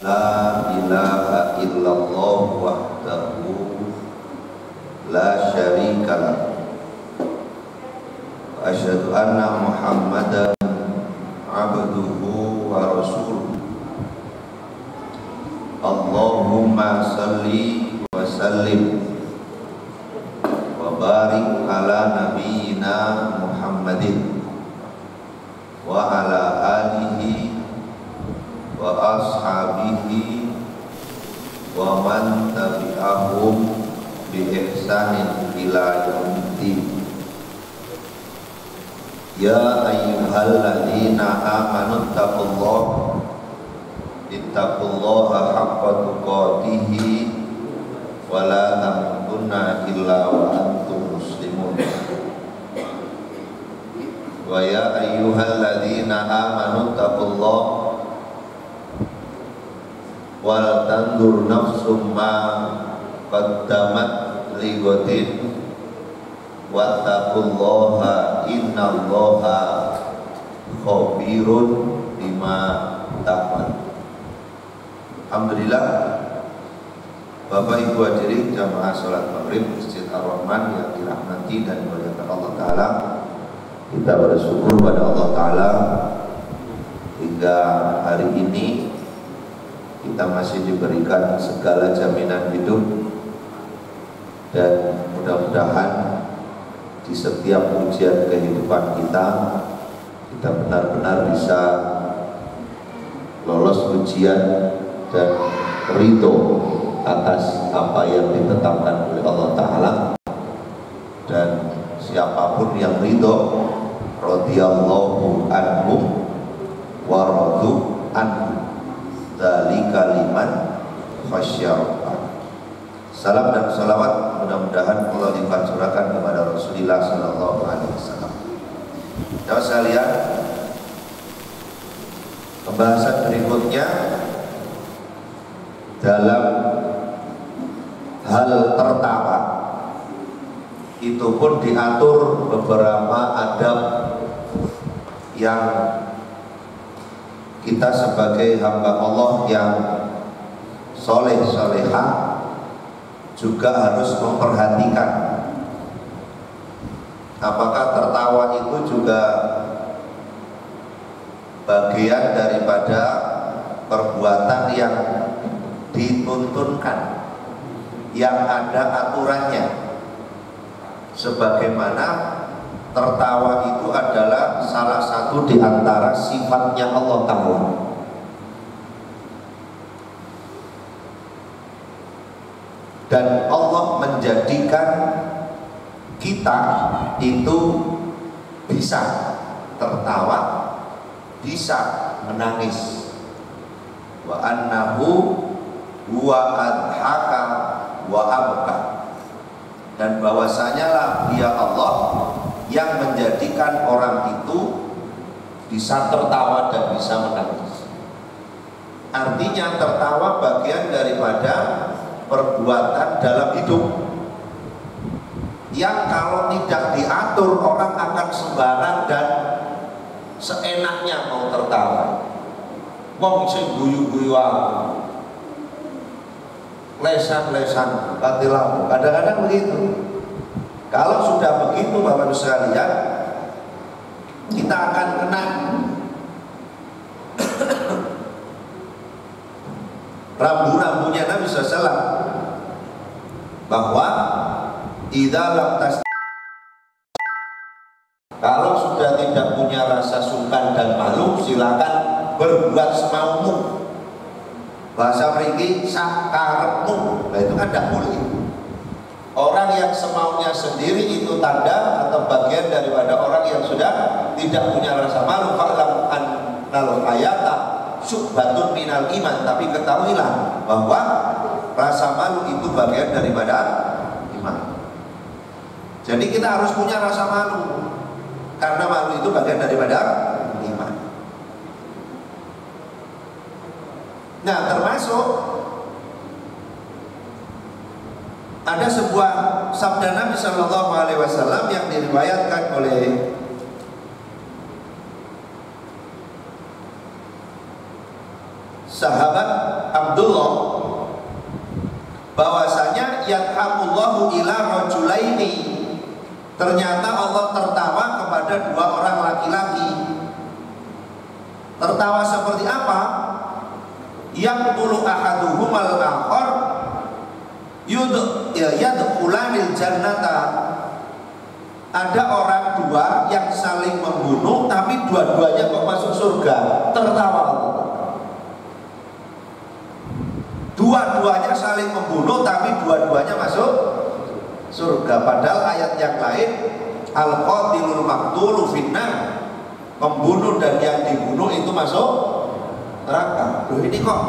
La ilaha illallah wahdahu la syarika lah. Asyhadu anna Muhammadan abduhu wa rasuluh. Allahumma salli wa sallim wa barik ala nabiyyina Muhammadin wa ala alihi wa ashabihi wa man tabi'ahum bi ihsanin ila yaumiddin. Ya ayyuhalladzina amanu ittaqullaha haqqa tuqatih wa la tamutunna illa wa antum muslimun. Wa ya ayyuhalladzina amanu ittaqullaha wal tandur nafsum ma qaddamat lighadin wattaqullaha innallaha khabirun bima ta'malun. Alhamdulillah, Bapak Ibu hadirin jamaah salat maghrib Masjid Ar-Rahman yang dirahmati dan dimuliakan Allah Ta'ala, kita bersyukur pada Allah Ta'ala hingga hari ini kita masih diberikan segala jaminan hidup, dan mudah-mudahan di setiap ujian kehidupan kita benar-benar bisa lolos ujian dan ridho atas apa yang ditetapkan oleh Allah Ta'ala. Dan siapapun yang ridho, radhiyallahu anhum wa radu anhum, dzalika liman khasyya. Salam dan salawat mudah-mudahan Allah limpahkan kepada Rasulullah sallallahu alaihi wasallam. Jamaah sekalian, pembahasan berikutnya dalam hal tertawa itu pun diatur beberapa adab yang kita sebagai hamba Allah yang soleh solehah juga harus memperhatikan. Apakah tertawa itu juga bagian daripada perbuatan yang dituntunkan, yang ada aturannya, sebagaimana tertawa itu adalah salah satu di antara sifatnya Allah Ta'ala. Dan Allah menjadikan kita itu bisa tertawa, bisa menangis. Wa annahu huwa adhaka wa abka. Dan bahwasanya lah Dia Allah yang menjadikan orang itu bisa tertawa dan bisa menangis. Artinya tertawa bagian daripada perbuatan dalam hidup yang kalau tidak diatur orang akan sembarang dan seenaknya mau tertawa. Wong sing guyu-guyu aku, lesan-lesan katilamu, kadang-kadang begitu. Kalau sudah begitu Bapak Ibu sekalian, kita akan kena rambu-rambunya Nabi SAW, bahwa kalau sudah tidak punya rasa sungkan dan malu, silakan berbuat semaumu. Bahasa mriki sakarepmu. Nah itu kan tidak boleh. Orang yang semaunya sendiri itu tanda atau bagian daripada orang yang sudah tidak punya rasa malu. Fa'lam annal hayata syubhatun minal iman. Tapi ketahuilah bahwa rasa malu itu bagian daripada iman. Jadi kita harus punya rasa malu, karena malu itu bagian daripada iman. Nah, termasuk ada sebuah sabda Nabi Shallallahu Alaihi Wasallam yang diriwayatkan oleh sahabat Abdullah bahwasanya yadhamullahu ila rajulaini, ternyata Allah tertawa kepada dua orang laki-laki. Tertawa seperti apa? Yaqtulu ahaduhumal akhar yadkhulanil jannata. Ada orang dua yang saling membunuh tapi dua-duanya kok masuk surga. Tertawa. Dua-duanya saling membunuh tapi dua-duanya masuk surga. Padahal ayat yang lain al-qatilul maqtulu finnar, pembunuh dan yang dibunuh itu masuk neraka. Loh, ini kok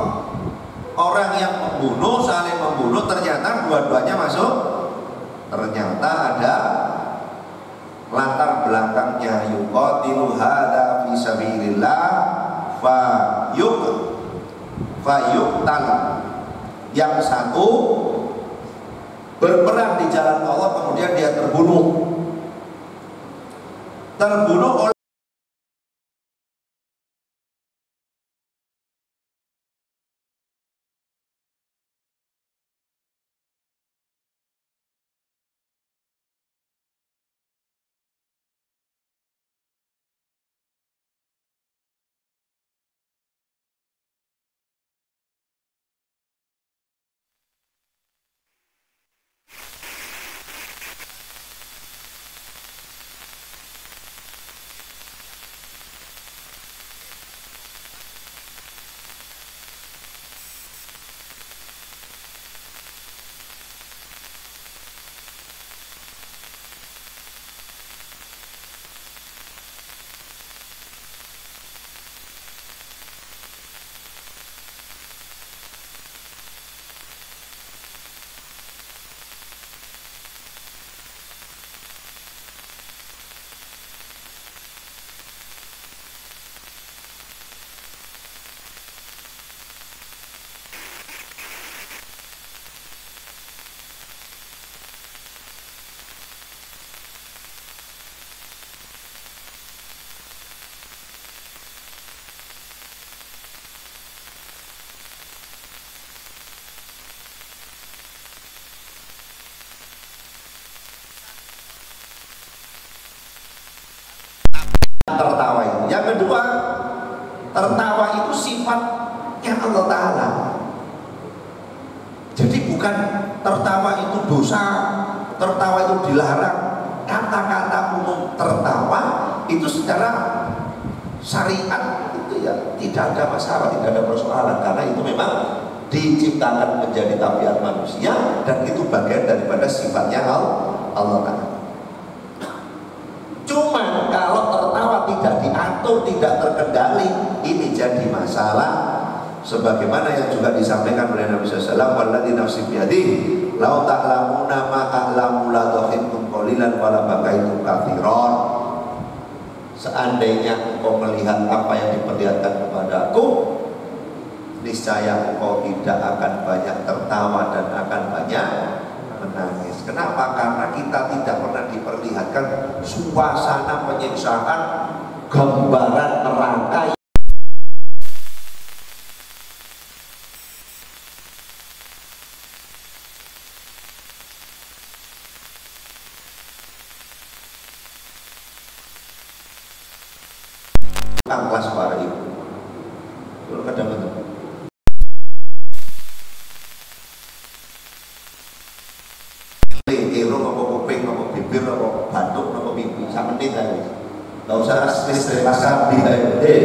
orang yang membunuh saling membunuh ternyata dua-duanya masuk. Ternyata ada latar belakangnya, yuqatilu hadza fi sabilillah fayuqtal. Yang satu berperang di jalan Allah kemudian dia terbunuh oleh tertawa itu. Yang kedua, tertawa itu sifatnya Allah Ta'ala. Jadi bukan tertawa itu dosa, tertawa itu dilarang. Kata-kata umum tertawa itu secara syariat itu ya tidak ada masalah, tidak ada persoalan, karena itu memang diciptakan menjadi tabiat manusia dan itu bagian daripada sifatnya Allah Ta'ala. Cuman kalau tertawa tidak diatur, tidak terkendali, ini jadi masalah. Sebagaimana yang juga disampaikan oleh Nabi SAW, walladzi nafsi biyadihi lau ta'lamuna ma a'lamu la dhakhirtum qalilan wa la bakaitum katsiran. Seandainya engkau melihat apa yang diperlihatkan kepadaku, niscaya engkau tidak akan banyak tertawa dan akan banyak menangis. Kenapa? Karena kita tidak pernah diperlihatkan suasana penyiksaan, gambaran neraka. Kelas para ibu, kalau kadang-kadang irung apa kuping apa bibir apa batuk apa pipi sama menit aja, nggak usah asli pasar di tadi.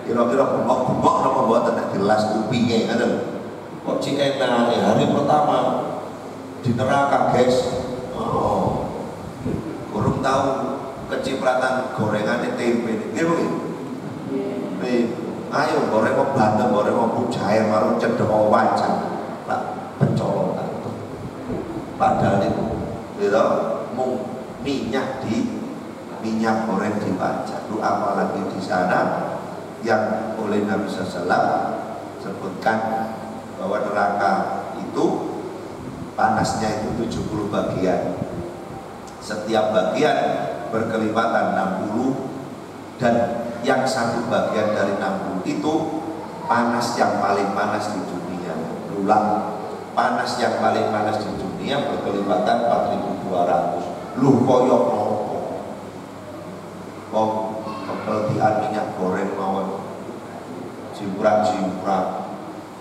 Kira-kira bengok-bengok apa buat tenak jelas kupingnya ada. Kok enak ya hari pertama di neraka guys. Oh, kurang tahu kecipratan gorengan tempe ini, gimana? Ayo goreng mau bandeng, goreng mau bujair, baru cedek mau wajan, lah pencolotan. Padahal itu, gitu, minyak goreng dibaca. Lu apalagi di sana yang oleh Nabi SAW sebutkan bahwa neraka itu panasnya itu 70 bagian. Setiap bagian berkelipatan 60, dan yang satu bagian dari 60 itu panas yang paling panas di dunia, ulang panas yang paling panas di dunia berkelipatan 4.200. Lu koyok nopo kok kepeltian minyak goreng mawon jimprak-jimprak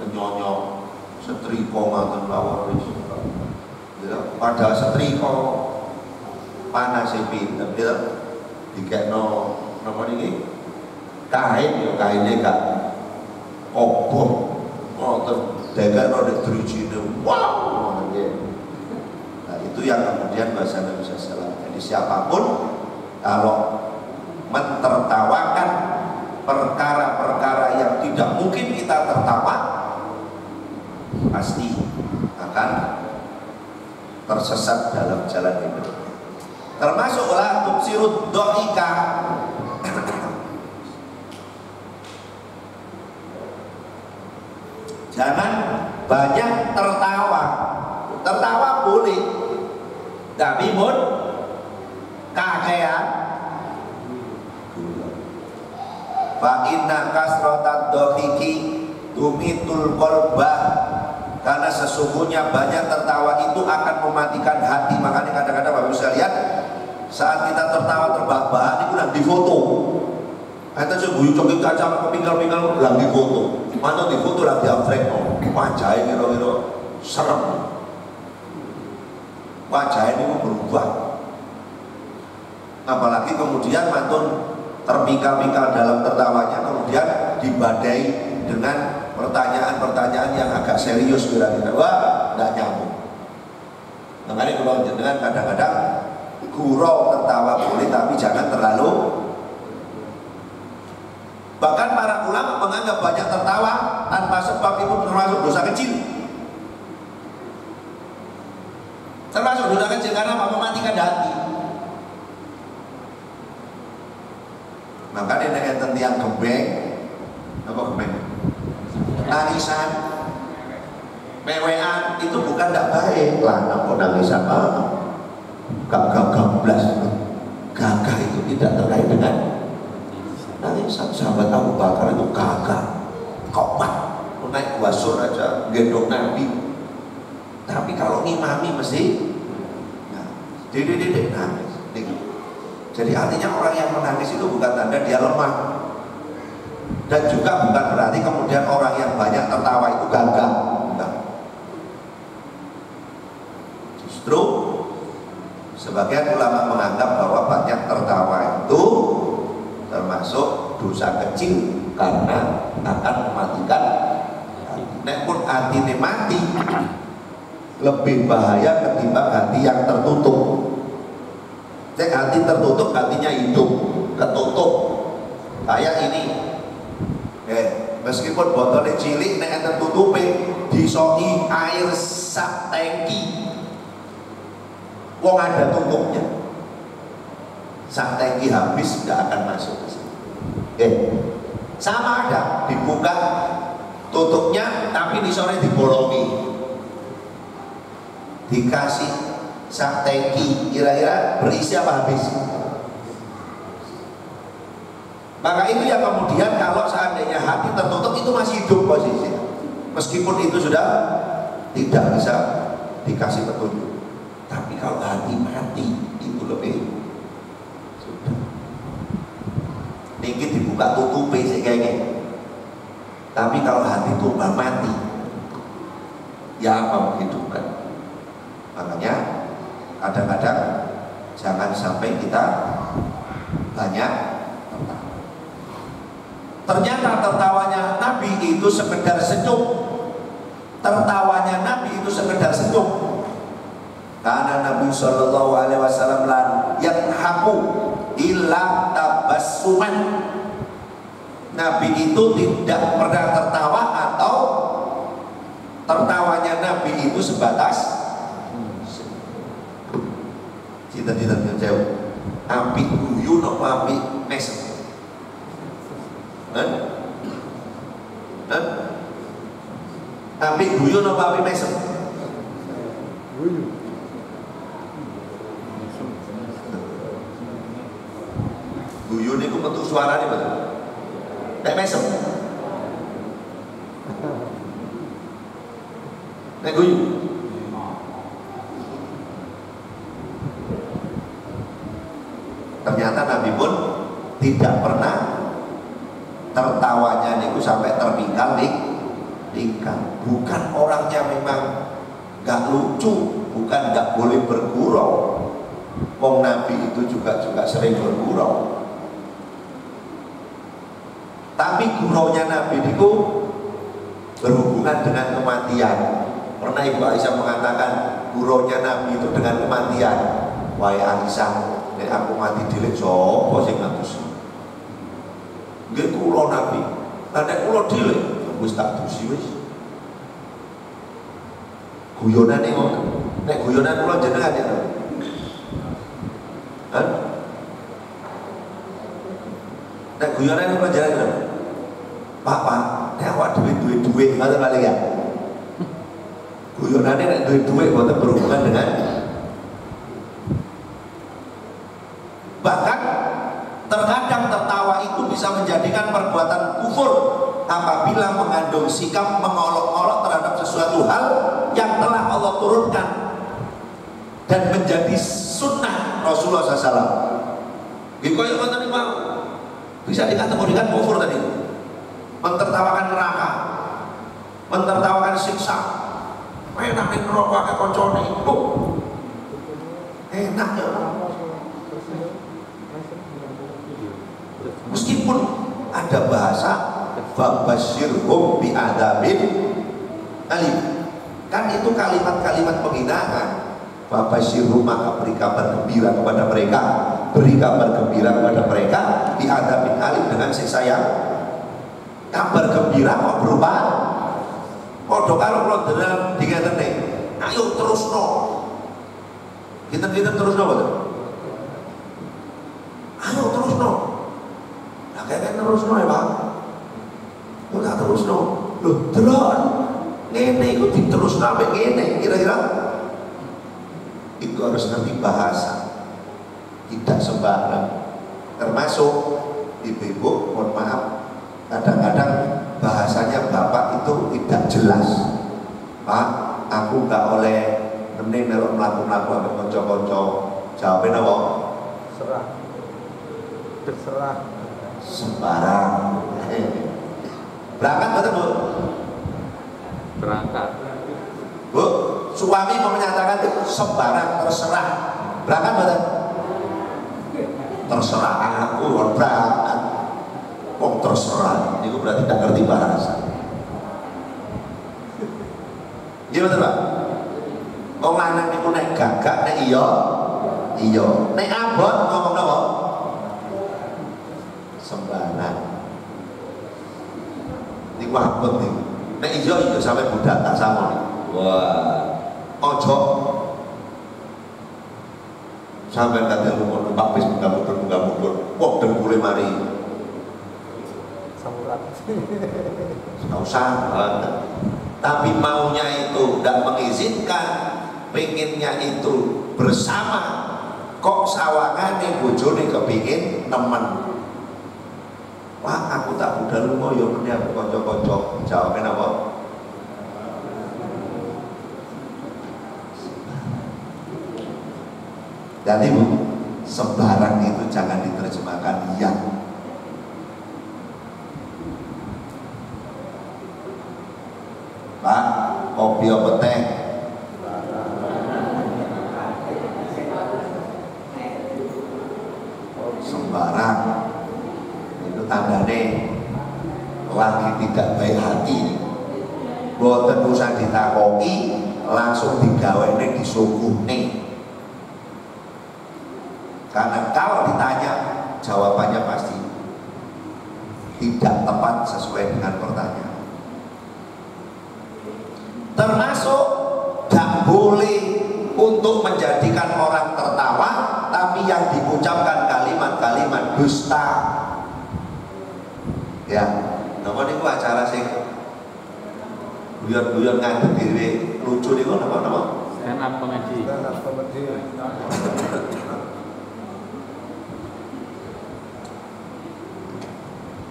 penyonyok setrika ngoten mawon wis ya padahal setrika panas pinten ya dikekno napa niki kain ya kaine gak oboh ngoten dagano nek drijine wow ngoten ya. Nah itu yang kemudian bahasa Nabi SAW. Jadi siapapun kalau mentertawakan perkara-perkara yang tidak mungkin kita tertawa pasti akan tersesat dalam jalan hidup. Termasuk la tubsirud dhaika. Jangan banyak tertawa. Tertawa boleh, tapi mun kakean. Fa inna kasratat dhahiki tumitul qalba, karena sesungguhnya banyak tertawa itu akan mematikan hati. Makanya kadang-kadang Bapak bisa lihat saat kita tertawa terbahak-bahak itu lagi difoto. Kita coba coba kaca kepinggal-pinggal lagi foto. Mana di foto lagi afrek wajah kira-kira serem. Wajah ini berubah. Apalagi kemudian mantun terpingkal-pingkal dalam tertawanya, kemudian dibadai dengan pertanyaan-pertanyaan yang agak serius kira-kira. Wah, tidak nyambung. Makanya kalau dengan kadang-kadang gurau tertawa boleh, tapi jangan terlalu. Bahkan para ulama menganggap banyak tertawa tanpa sebab itu termasuk dosa kecil. Termasuk dosa kecil karena apa? Mematikan hati. Maka dia enten tiang gembeng, apa gembeng? Tangisan, mewean itu bukan tidak baik lah. Apa nangisan? Gagah blas. Gagah itu tidak terkait dengan nangisan. Sahabat Abu Bakar itu gagah, komat, naik wasur aja, gendong Nabi. Tapi kalau ngimami mesti, nah, dede nangis. Jadi artinya orang yang menangis itu bukan tanda dia lemah, dan juga bukan berarti kemudian orang yang banyak tertawa itu gagah. Nah, justru sebagian ulama menganggap bahwa banyak tertawa itu termasuk dosa kecil karena akan mematikan. Nek pun hati mati lebih bahaya ketimbang hati yang tertutup. Cek hati tertutup, hatinya hidup, ketutup. Kayak ini, meskipun botolnya cilik, nek tertutupi disoi air sak tangki. Wong ada tutupnya. Sak tangki habis nggak akan masuk ke sini. Sama ada dibuka tutupnya, tapi di sore dibolongi. Dikasih sak tangki, kira-kira berisi apa habis? Maka itu yang kemudian kalau seandainya hati tertutup itu masih hidup posisi, meskipun itu sudah tidak bisa dikasih petunjuk. Tapi kalau hati mati itu lebih sudah. Dikit dibuka tutupi sih kayaknya. Tapi kalau hati itu mati, ya apa menghidupkan? Makanya kadang-kadang jangan sampai kita banyak tertawa. Ternyata tertawanya Nabi itu sekedar senyum. Tertawanya Nabi itu sekedar senyum. Karena Nabi Shallallahu Alaihi Wasallam yadhaku illa tabassuman. Nabi itu tidak pernah tertawa atau tertawanya Nabi itu sebatas cita-cita jauh. Api guyu no api mesem. Api guyu no api mesem. Guyu niku metu suarane betul. Nek mesem. nek guyu. Ternyata Nabi pun tidak pernah tertawanya niku sampai terpinggal tinggal. Bukan orangnya memang gak lucu, bukan gak boleh bergurau. Wong Nabi itu juga sering bergurau. Tapi guraunya Nabi itu berhubungan dengan kematian. Pernah Ibu Aisyah mengatakan guraunya Nabi itu dengan kematian. Wahai Aisyah, nek aku mati dilek sapa sing ngatus? Nggih kula Nabi. Lah nek kula dilek wis tak dusi wis. Guyonane ngoten. Nek guyonan kula jenengan ya. Hah? Nek guyonan kula jenengan. Pak, nek awak dhewe duwe ngoten paling ya. Guyonane nek duwe mboten berhubungan dengan. Bahkan terkadang tertawa itu bisa menjadikan perbuatan kufur apabila mengandung sikap mengolok-olok terhadap sesuatu hal yang telah Allah turunkan dan menjadi sunnah Rasulullah SAW. Gikoyo ngoten niku bisa dikategorikan kufur tadi. Mentertawakan neraka, mentertawakan siksa. Enak ning neraka kaya koncone. Enak ya. Meskipun ada bahasa fabasyirhum bi'adzabin alim, kan itu kalimat-kalimat penghinaan. Fabasyirhum, maka beri kabar gembira kepada mereka, beri kabar gembira kepada mereka bi'adzabin alim, dengan siksa yang. Kabar gembira kok berupa padha karo kula dengar dingetene, ayo terusno. Kita terusno boten? Ayo terusno. Kayak terusno ya Pak. Kok tak terusno? Loh, delok. Ngene iku diterusno sampe ngene, kira-kira. Itu harus ngerti bahasa. Tidak sembarang. Termasuk ibu-ibu, mohon maaf, kadang-kadang bahasanya Bapak itu tidak jelas. Pak, aku gak oleh nening nek mlaku-mlaku ambek kanca-kanca. Jawabe napa? Serah. Terserah. Sembarang. Berangkat betul Bu? Berangkat. Bu, suami menyatakan sembarang, terserah. Berangkat betul? Terserah aku berangkat. Kok terserah? Itu berarti tidak ngerti bahasa. Iya betul Pak? Wong lanang niku nek gagak nek iya, iya. Nek abot ngomong napa? Sembarang. Niku abot niku. Nek iya sampe budak tak sama. Wah, ojo sampai kata lu Pak Pis buka mundur. Wah, dengkule mari. Samurat. Enggak usah. Tapi maunya itu tidak mengizinkan, pengennya itu bersama. Kok sawangane bojone kepingin temen. Wah, aku tak budal lunga ya meneh aku kanca-kanca. Jawabe napa? Jadi Bu, sembarang itu jangan diterjemahkan yang. Pak, kopi apa teh? Sembarang. Itu tandane lagi tidak baik hati. Boten usah ditakoki, langsung digawene disuguhne. Karena kalau ditanya, jawabannya pasti tidak tepat sesuai dengan pertanyaan. Termasuk gak boleh untuk menjadikan orang tertawa, tapi yang diucapkan kalimat-kalimat dusta. Ya, nama niku acara sing guyon-guyon ngadeg dhewe lucu niku napa? Stand up comedy.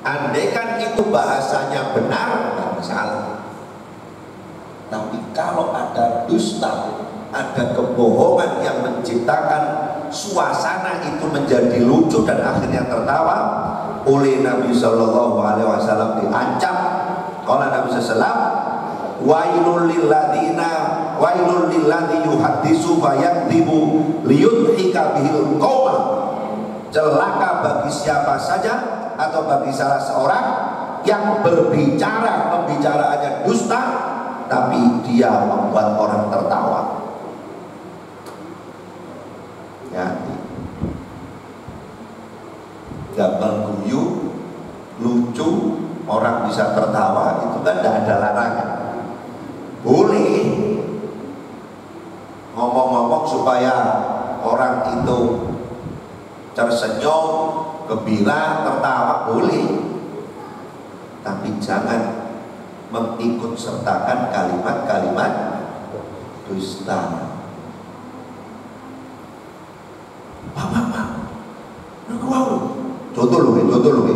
Andaikan itu bahasanya benar, tidak masalah. Tapi kalau ada dusta, ada kebohongan yang menciptakan suasana itu menjadi lucu dan akhirnya tertawa, oleh Nabi Shallallahu Alaihi Wasallam diancam. Kalau Nabi SAW, wailul lilladzi yuhaddisu fayakdzibu liyudhika bihil qauma. Celaka bagi siapa saja atau bagi salah seorang yang berbicara, pembicaraannya dusta, tapi dia membuat orang tertawa. Ya, gambar guyu, lucu, orang bisa tertawa, itu kan tidak ada larangan. Boleh ngomong-ngomong supaya orang itu tersenyum, gembira, tertawa, boleh. Tapi jangan mengikut sertakan kalimat-kalimat dusta. Pak, contoh lu.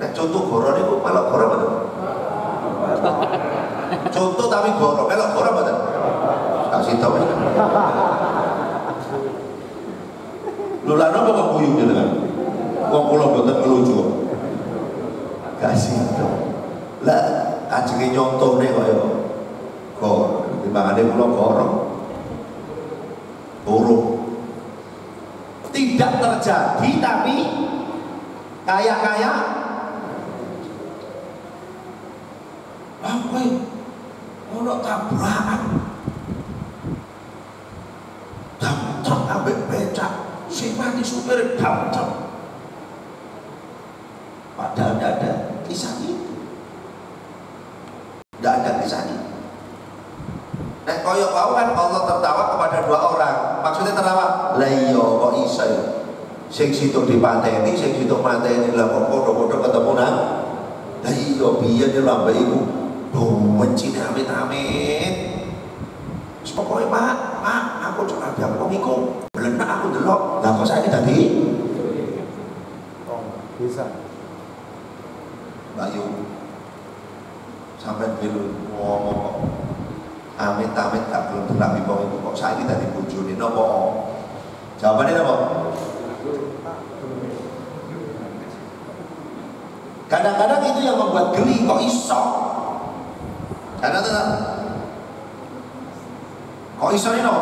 Nek contoh goro niku melok goro mboten? Contoh tapi goro, melok goro mboten? Kasih tau. Lho lan apa kok guyu jenengan? Wong kula mboten ngelucu. Kasih tau. Lah ajenge nyontone kaya goro, timbangane kula goro. Buruk. Tidak terjadi tapi kayak apa ono tabrakan damtrek ambek becak sing mati supir damtrek, padahal tidak ada kisah itu, tidak ada kisah itu. Nah kaya kau kan Allah tertawa kepada dua orang, maksudnya tertawa lah iya kok iso ya sing situ dipateni, sing situ mateni, lah kok podo-podo ketemu nang lah iya biyen ya lambe iku do mencine amit-amit. Pokoke Pak, aku coba biar wong iku belenak aku delok. Lah kok saiki dadi bisa Bayu sampai dulu ngomong kok amit-amit gak belum terapi bawah itu kok saiki dadi bojone napa? Jawabannya apa? Kadang-kadang itu yang membuat geli, kok iso? Karena tetap kok iso ini no?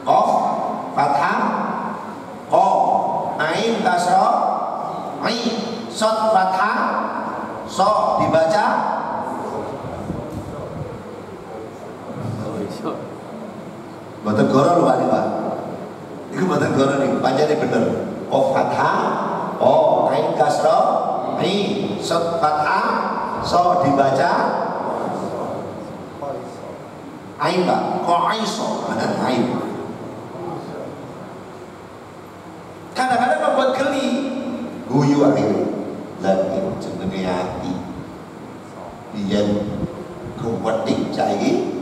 Qaf, fathah, qa, ain kasra, ain, shad fathah, so dibaca mboten goro lho Pak. Iku mboten goro niku, pancene bener. Qaf fathah, oh ain kasra, ain, shad fathah, so dibaca ain Pak. Qaiso, ain. Kadang-kadang membuat geli, guyu akhirnya. Lagi jenenge ati. Biyen kuwetik saiki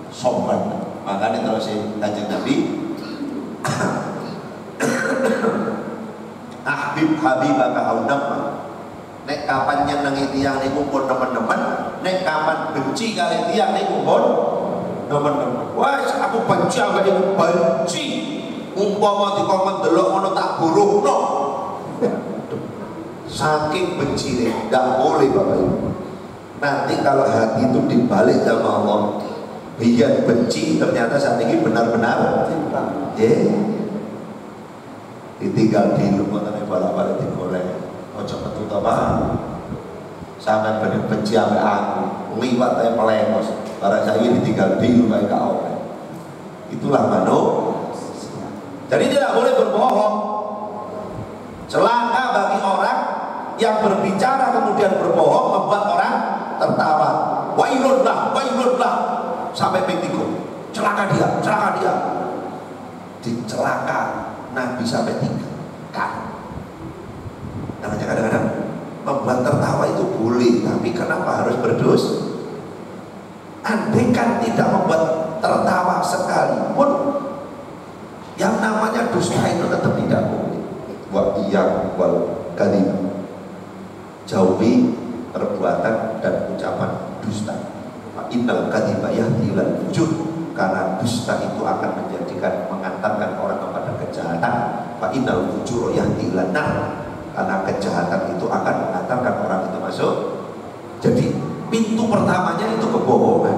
sopan. Makanya terus Kanjeng Nabi ahbib habibaka aunam. Nek kapan nyenengi tiyang niku pun teman-teman, nek kapan benci kali tiyang niku pun teman-teman. Wah, aku benci ambek niku benci. Umpama dikon ndelok ngono tak buruhno. Saking bencine, enggak boleh Bapak Ibu. Nanti kalau hati itu dibalik sama Allah, biar benci ternyata saat ini benar-benar cinta. Ditinggal di rumah tadi balik-balik digoreng. Ojo ketut apa? Sampai bener benci sampai aku, liwat aja pelengos. Barang saya ditinggal di rumah kau. Itulah manusia. Jadi tidak boleh berbohong. Celaka bagi orang yang berbicara kemudian berbohong membuat orang tertawa. Wailullah, wailullah. Sampai pengtiku, celaka dia. Dicelaka Nabi sampai 3 kali. Namanya kadang-kadang membuat tertawa itu boleh, tapi kenapa harus berdosa? Andai kan tidak membuat tertawa sekalipun, yang namanya dusta itu tetap tidak boleh. Wa iyyakum wal kadhib. Jauhi perbuatan dan ucapan dusta. Fa innal kadhiba yahdi ilal fujur, karena dusta itu akan mengantarkan orang kepada kejahatan. Fa innal fujur yahdi ilan nar, karena kejahatan itu akan mengantarkan orang itu masuk. Jadi pintu pertamanya itu kebohongan.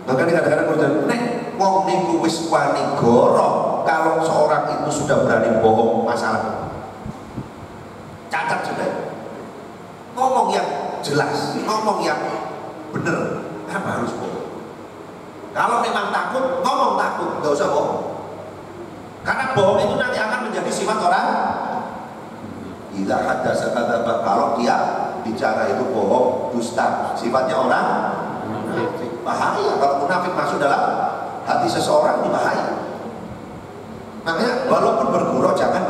Makanya kadang-kadang kita nek wong niku wis wani goro, kalau seorang itu sudah berani bohong, masalah cacat sudah. Ngomong yang jelas, ngomong yang benar, apa harus bohong? Kalau memang takut, ngomong takut, nggak usah bohong. Karena bohong itu nanti akan menjadi sifat orang. Idza hadatsa kadzdzaba, kalau dia bicara itu bohong, dusta, sifatnya orang munafik. Bahaya kalau munafik masuk dalam hati seseorang, ini bahaya. Makanya walaupun bergurau jangan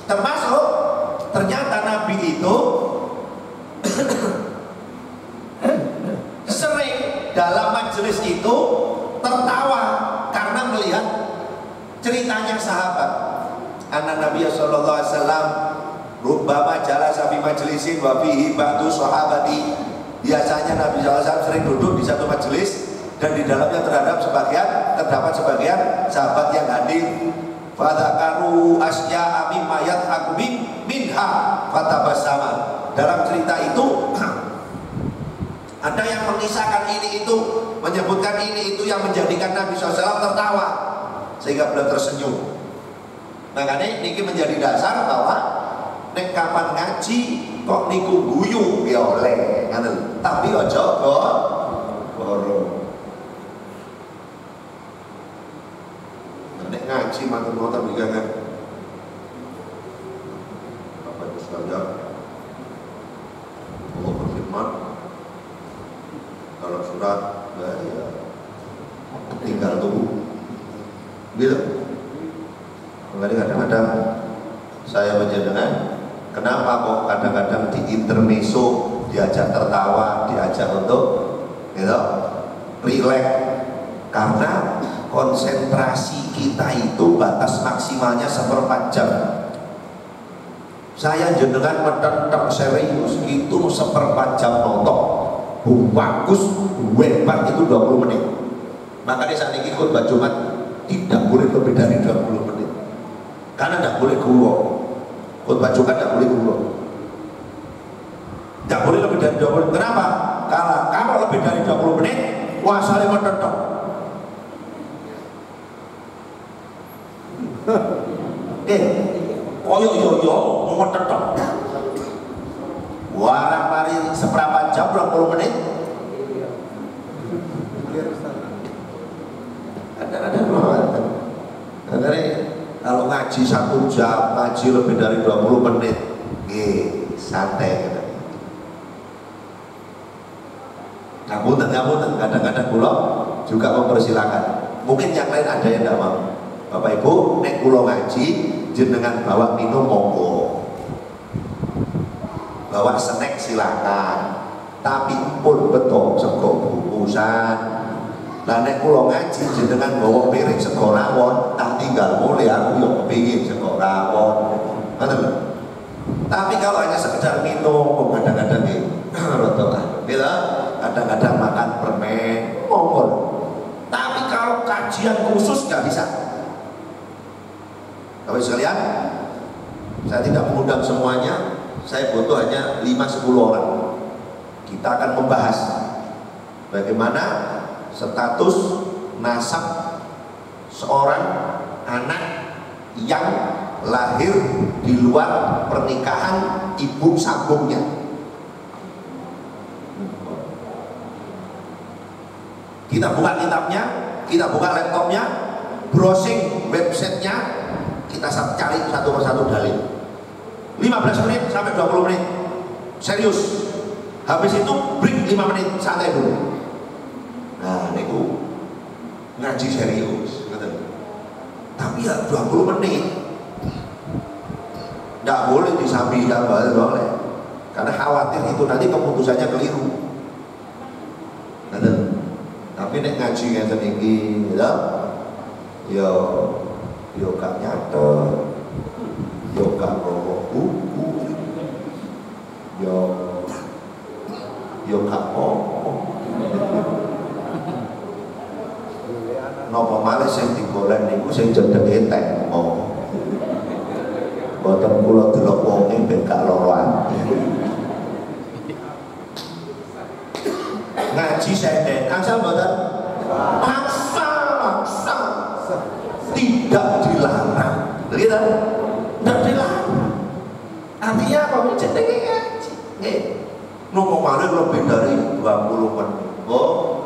termasuk ternyata Nabi itu sering dalam majelis itu tertawa karena melihat ceritanya sahabat. Anak Nabi sallallahu alaihi wasallam rubbama jalasa fi majlisin wa fihi ba'du sahabati. Biasanya Nabi sallallahu alaihi wasallam sering duduk di satu majelis dan di dalamnya terdapat sebagian sahabat yang hadir. Fadzakaru asya'a mimma yadhaku minha fatabassama. Dalam cerita itu ada yang mengisahkan ini itu, menyebutkan ini itu yang menjadikan Nabi SAW tertawa sehingga beliau tersenyum. Makanya niki menjadi dasar bahwa nek kapan ngaji kok niku guyu ya oleh, tapi ojo goro. Nek ngaji matur-matur iki kan. Bapak Ibu sekalian, Allah berfirman dalam surat ya, tinggal tunggu. Gitu. Kadang-kadang saya menjenengan, kenapa kok kadang-kadang di intermezzo diajak tertawa, diajak untuk gitu, relax, karena konsentrasi kita itu batas maksimalnya 1/4 jam. Saya jenengan menentang serius itu 1/4 jam nonton bagus, hebat itu 20 menit. Makanya saat ini khutbah Jumat tidak boleh lebih dari 20 menit, karena tidak boleh gurau. Khutbah Jumat tidak boleh gurau, tidak boleh lebih dari 20 menit. Kenapa? Kalau lebih dari 20 menit wah saling menentang. Yo mau tetap warang mari seberapa jam 20 menit ada kalau ngaji 1 jam, ngaji lebih dari 20 menit santai ngapunten kadang-kadang kula juga mempersilahkan. Mungkin yang lain ada yang tidak mau. Bapak Ibu, nek kula ngaji jenengan bawa minum monggo, bawa snack silakan, tapi pun betul sego bungkusan. Lah nek kula ngaji jenengan bawa piring sego rawon, tak tinggal mulai aku yo kepingin sego rawon. Ngoten lho. Tapi kalau hanya sekedar minum, kadang-kadang rada beda, kadang-kadang makan permen, monggo. Tapi kalau kajian khusus nggak bisa. Bapak sekalian, saya tidak mengundang semuanya, saya butuh hanya 5-10 orang. Kita akan membahas bagaimana status nasab seorang anak yang lahir di luar pernikahan ibu sambungnya. Kita buka kitabnya, kita buka laptopnya, browsing websitenya, kita cari satu persatu dalil. 15 menit sampai 20 menit serius, habis itu break 5 menit santai dulu. Nah niku ngaji serius tapi ya 20 menit tidak boleh disambikan, boleh, karena khawatir itu nanti keputusannya keliru. Tapi nek ngaji ngeten iki ya yo gak nyata. gak bawa buku, yo gak apa-apa. Napa malih sing digolek niku sing cedheke tempo. Boten kula delok wonge ben gak lara ati. Ngaji senden, asal boten maksa tidak dilarang. Begitu? Tidak dilarang. Artinya apa? Jenenge ngaji. Nggih. Napa malih lebih dari 20 menit. Oh.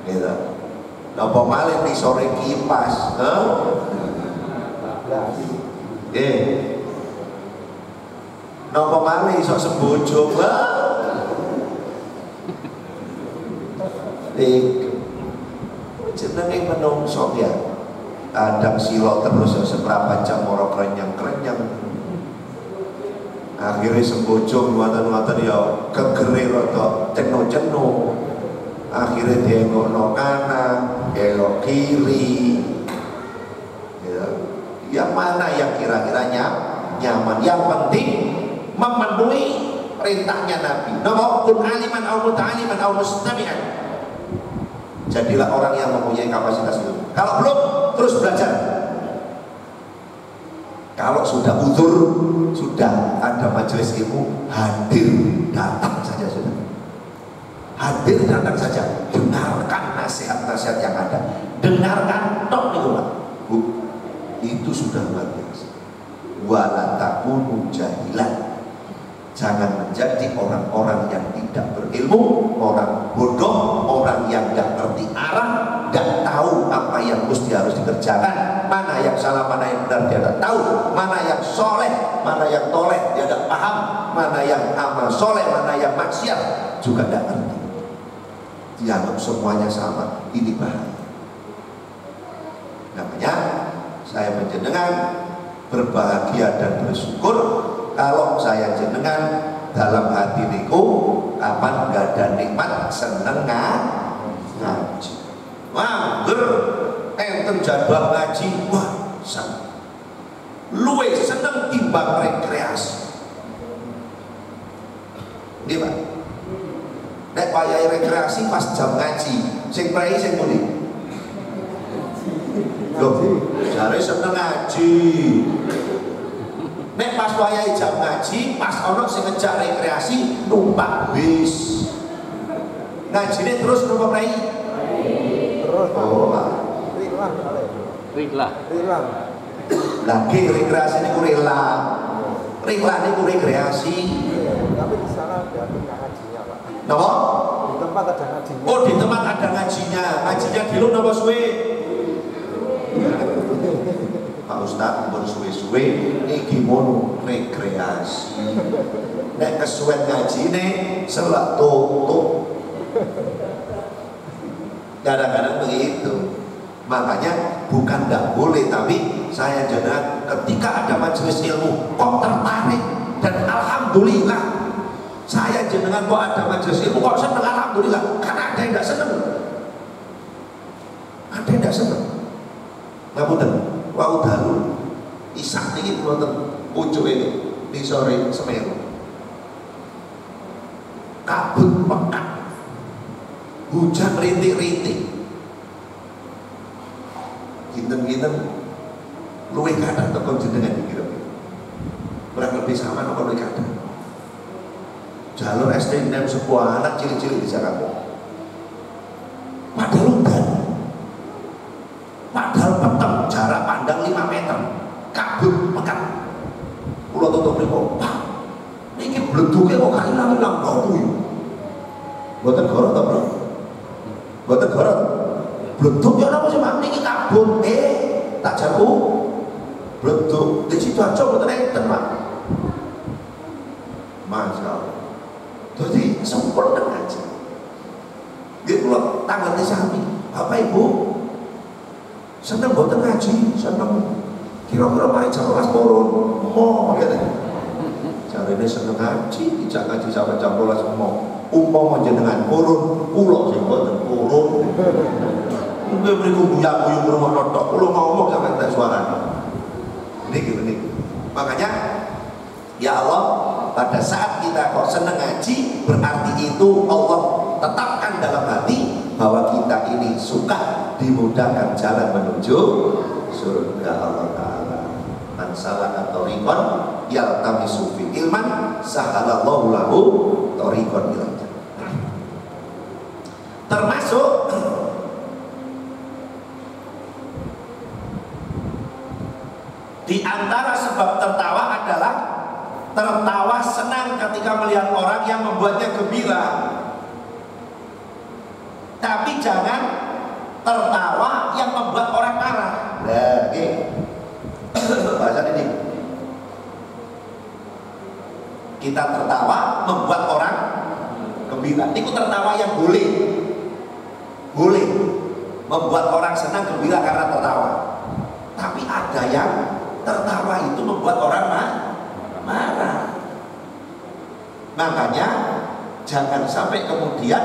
Gitu. Napa malih di sore kipas, napa malih iso sembojo, jenenge menungso ya. Kadang silo terus seberapa jam ora krenyang-krenyang. Akhirnya sembojo ngoten-ngoten ya kegere rada ceno-ceno. Akhirnya dia ngono kanan, belok kiri. Yang mana yang kira-kira nyaman? Yang penting memenuhi perintahnya Nabi. Napa kun aliman aw muta'aliman aw mustami'an. Jadilah orang yang mempunyai kapasitas itu. Kalau belum, terus belajar. Kalau sudah uzur, sudah ada majelis ilmu, hadir, datang saja sudah. Hadir, datang saja. Dengarkan nasihat-nasihat yang ada. Dengarkan tok itu, Pak. Bu, itu sudah luar biasa. Wala takunu jahilan. Jangan menjadi orang-orang yang tidak berilmu, orang bodoh, orang yang tidak ngerti arah, tidak tahu apa yang mesti harus dikerjakan, mana yang salah, mana yang benar dia tidak tahu, mana yang soleh, mana yang toleh dia tidak paham, mana yang amal soleh, mana yang maksiat juga tidak ngerti. Dianggap semuanya sama, ini bahaya. Namanya saya menjenengan berbahagia dan bersyukur kalau saya jenengan dalam hati niku kapan gak ada nikmat seneng ngaji. Wah, enten jadwal ngaji, wah, luwe seneng timbang rekreasi. Nggih, Pak. Nek wayahe rekreasi pas jam ngaji, sing prei sing pundi? Loh, jare seneng ngaji. Nek pas wayahe jam ngaji, pas ono sing ngejak rekreasi numpak bis. Ngajine terus numpak prei. Terus. Oh, rila. Lagi rekreasi niku rila. Rila niku rekreasi. Tapi di sana ada ngajinya, Pak. Napa? Di tempat ada ngajinya. Oh, di tempat ada ngajinya. Ngajinya dulu napa suwe? Pak Ustaz pun suwe-suwe iki mono rekreasi. Nek kesuwen ngajine selak tutup. Kadang-kadang begitu. Makanya bukan tidak boleh, tapi saya jenengan ketika ada majelis ilmu kok tertarik dan alhamdulillah saya jenengan kok ada majelis ilmu kok seneng, alhamdulillah. Karena ada yang tidak seneng, ada yang tidak seneng. Ngapunten, wau dalu isak niki wonten pucuk ini di sore Semeru. Kabut pekat, hujan rintik-rintik. Kinten-kinten luwih kadang teko jenengan iki kira. Kurang lebih sama napa luwih kadang. Jalur SD nem sebuah anak cilik-cilik di Jakarta. Padahal udan. Padahal peteng jarak pandang 5 meter. Kabut pekat. Kula tutup mriku, Pak. Niki bleduke kok ilang-ilang kok kuwi. Mboten goro to, Bro? Mboten goro. Bleduk ya napa sih, Pak? Niki kabut. Tak jago. Bleduk. Di Sidoarjo mboten enten, Pak. Masya Allah. Jadi sempurna aja. Dia kula tanggane sami. Bapak Ibu seneng mboten ngaji, seneng. Kira-kira mari jam 12 turun. Mo ngene. Jarene seneng ngaji, dijak ngaji sampai jam 12 mo. Umpama jenengan purun, kula sing mboten purun. Mungkin mriku guyak-guyu rumah tok, kula ngomong sampe entek suarane. Ini. Makanya ya Allah, pada saat kita kok seneng ngaji, berarti itu Allah tetapkan dalam hati bahwa kita ini suka dimudahkan jalan menuju surga Allah Ta'ala. Man salaka tariqan yaltamisu fi ilman sahalallahu lahu tariqan ilal jannah. Termasuk di antara sebab tertawa adalah tertawa senang ketika melihat orang yang membuatnya gembira. Tapi jangan tertawa yang membuat orang marah. Nah, bahasa ini. Kita tertawa membuat orang gembira. Itu tertawa yang boleh. Boleh membuat orang senang gembira karena tertawa. Tapi ada yang tertawa itu membuat orang marah. Makanya jangan sampai kemudian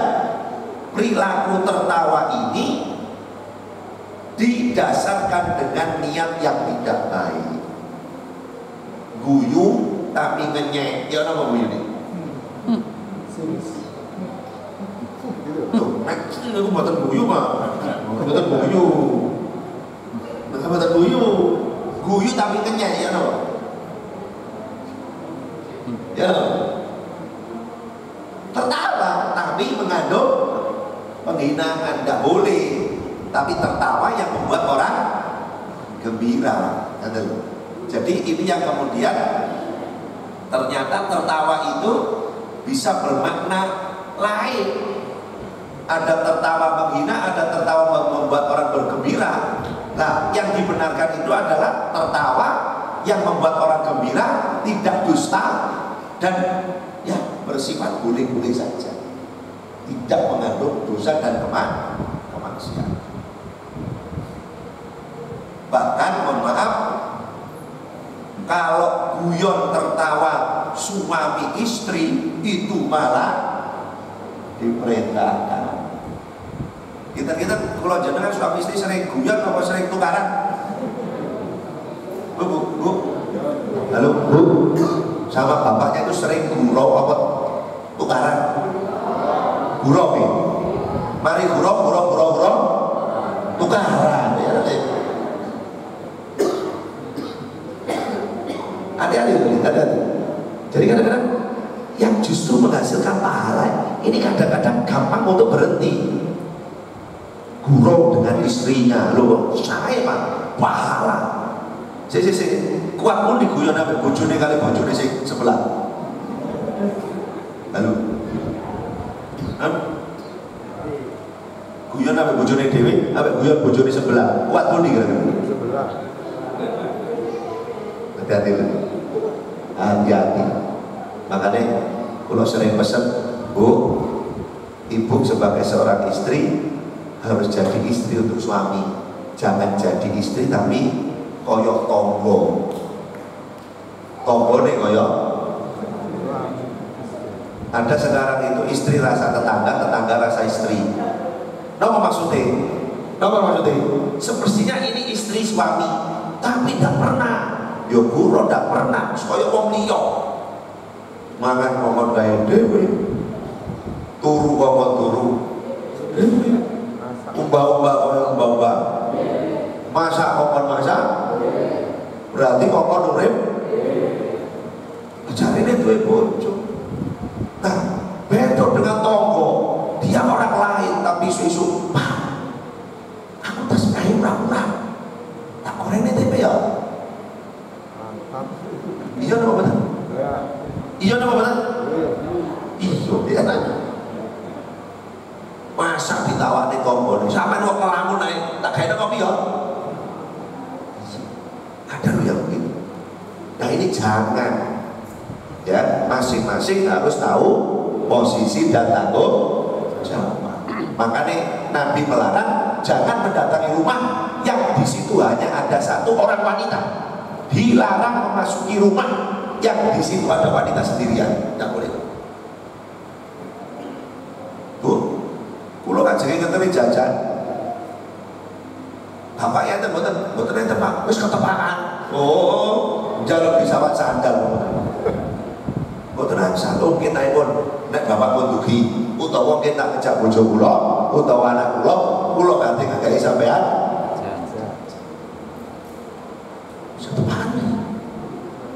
perilaku tertawa ini didasarkan dengan niat yang tidak baik. Guyu tapi ngenyek, ya apa guyu ini? Loh, aku buatan guyu mah, buatan guyu, buatan guyu, guyu tapi ngenyek, ya apa? Ya, tertawa tapi mengandung penghinaan, tidak boleh. Tapi tertawa yang membuat orang gembira. Jadi ini yang kemudian ternyata tertawa itu bisa bermakna lain. Ada tertawa menghina, ada tertawa membuat orang bergembira. Nah, yang dibenarkan itu adalah tertawa yang membuat orang gembira, tidak dusta dan ya bersifat boleh-boleh saja, tidak mengandung dosa dan kemaksiatan. Bahkan mohon maaf, kalau guyon tertawa suami istri itu malah diperintahkan. Kita kalau jenengan suami istri sering guyon apa sering tukaran? Bu, halo bu, sama bapaknya itu sering gurau apa tukaran? Gurau nih, mari gurau tukaran ya. Hati-hati. Jadi kadang-kadang yang justru menghasilkan pahala ini kadang-kadang gampang untuk berhenti. Gurau dengan istrinya, loh saya pak pahala. Kuat pun diguyon sampai bojone kali bojone sebelah. Halo. Guyon sampai bojone dhewe, sampai guyon bojone sebelah. Kuat pun diguyon sebelah. Hati-hati. Makanya kalau sering pesan, bu, ibu sebagai seorang istri harus jadi istri untuk suami. Jangan jadi istri tapi koyok tonggo. Tonggo nih koyok. Ada sekarang itu istri rasa tetangga, tetangga rasa istri. Apa maksudnya? Sepertinya ini istri suami, tapi tidak pernah. Yo guru tidak pernah, supaya wong liya. Mangan ngomong gawe dhewe. Turu ngomong turu. Umbah-umbah. Masak ngomong masak. Berarti ngomong urip. Jarine duwe bojo. Nah, beda dengan tonggo. Dia orang lain tapi isu-isu. Aku tas kae ora. Tak korene tepe ya. Iya nama benar? Iya nama benar? Iya, dia tanya. Masa ditawani tombol, sampai mau kelamun naik, tak kaya kopi ya? Ada loh yang begitu. Nah ini jangan, ya masing-masing harus tahu posisi dan tanggung jawab. Makanya Nabi melarang jangan mendatangi rumah yang di situ hanya ada satu orang wanita. Dilarang memasuki rumah yang di situ ada wanita sendirian, tidak boleh. Tuh, kulo kan jadi ngeteri jajan. Bapak ya mboten enten Pak, wis ketepakan. Oh, njaluk disawat sandal. Mboten asal mungkin pun nek bapak pun dugi utawa mungkin tak ngejak bojo kula utawa anak kula ganti nggawe sampean. Ketepakan.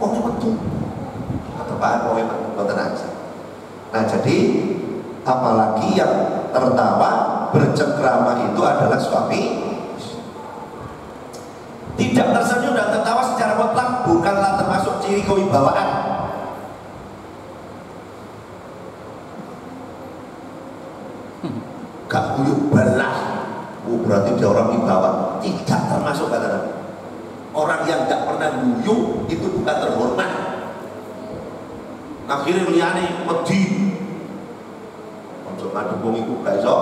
Oh, metu. Ketepakan oh mboten asal. Nah, jadi apalagi yang tertawa bercengkrama itu adalah suami. Tidak tersenyum dan tertawa secara mutlak bukanlah termasuk ciri kewibawaan. Gak guyup balas, berarti dia orang wibawa. Tidak termasuk kata Nabi. Orang yang gak pernah guyu itu bukan terhormat. Akhirnya liane wedi. Untuk ngadepung iku gak iso.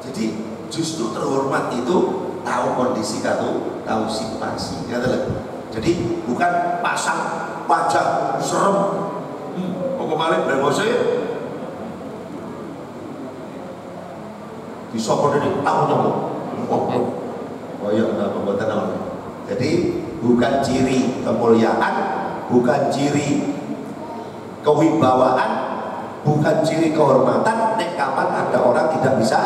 Jadi justru terhormat itu tahu kondisi tahu situasi. Jadi bukan pasang wajah serem. Kok kemarin bremose disokor ini tahu nyamuk. Oh iya, benar. Jadi bukan ciri kemuliaan, bukan ciri kewibawaan, bukan ciri kehormatan. Nek kapan ada orang tidak bisa.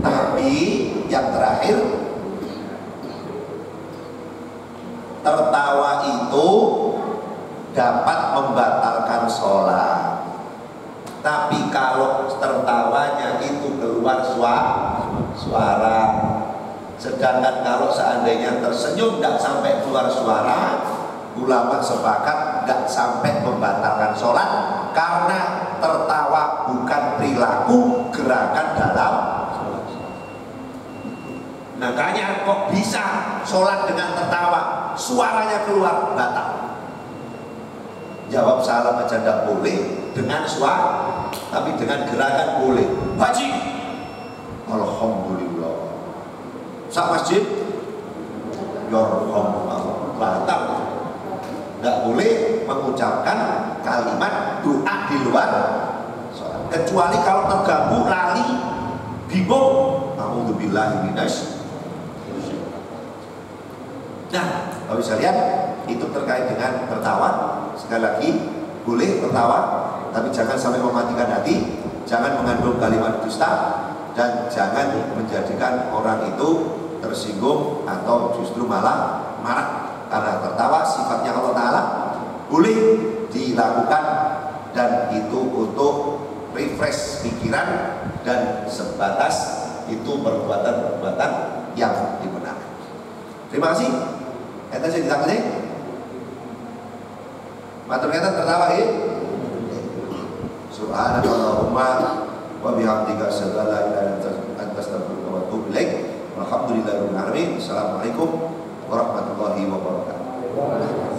Tapi yang terakhir, tertawa itu dapat membatalkan sholat. Tapi kalau tertawanya itu keluar suara, sedangkan kalau seandainya tersenyum tidak sampai keluar suara, ulama sepakat tidak sampai membatalkan sholat, karena tertawa bukan perilaku, gerakan dalam sholat. Makanya kok bisa sholat dengan tertawa, suaranya keluar, batal. Jawab salam aja tidak boleh dengan suara, tapi dengan gerakan boleh. Haji, alhamdulillah. Sak masjid, yarhamullah, batal. Tidak boleh mengucapkan kalimat doa di luar sholat, kecuali kalau terganggu, lali, bingung. A'udzubillahi minasy. Nah, kalau bisa lihat itu terkait dengan tertawa. Sekali lagi, boleh tertawa, tapi jangan sampai mematikan hati, jangan mengandung kalimat dusta, dan jangan menjadikan orang itu tersinggung atau justru malah marah. Karena tertawa sifatnya Allah Ta'ala boleh dilakukan, dan itu untuk refresh pikiran, dan sebatas itu perbuatan-perbuatan yang dibenarkan. Terima kasih. Kita sudah ditangani. Matur kata tertawa ya. Subhanallahumma wa bihamdika asyhadu an la ilaha illa anta astaghfiruka wa atubu ilaik. Walhamdulillahirabbil alamin. Assalamualaikum warahmatullahi wabarakatuh.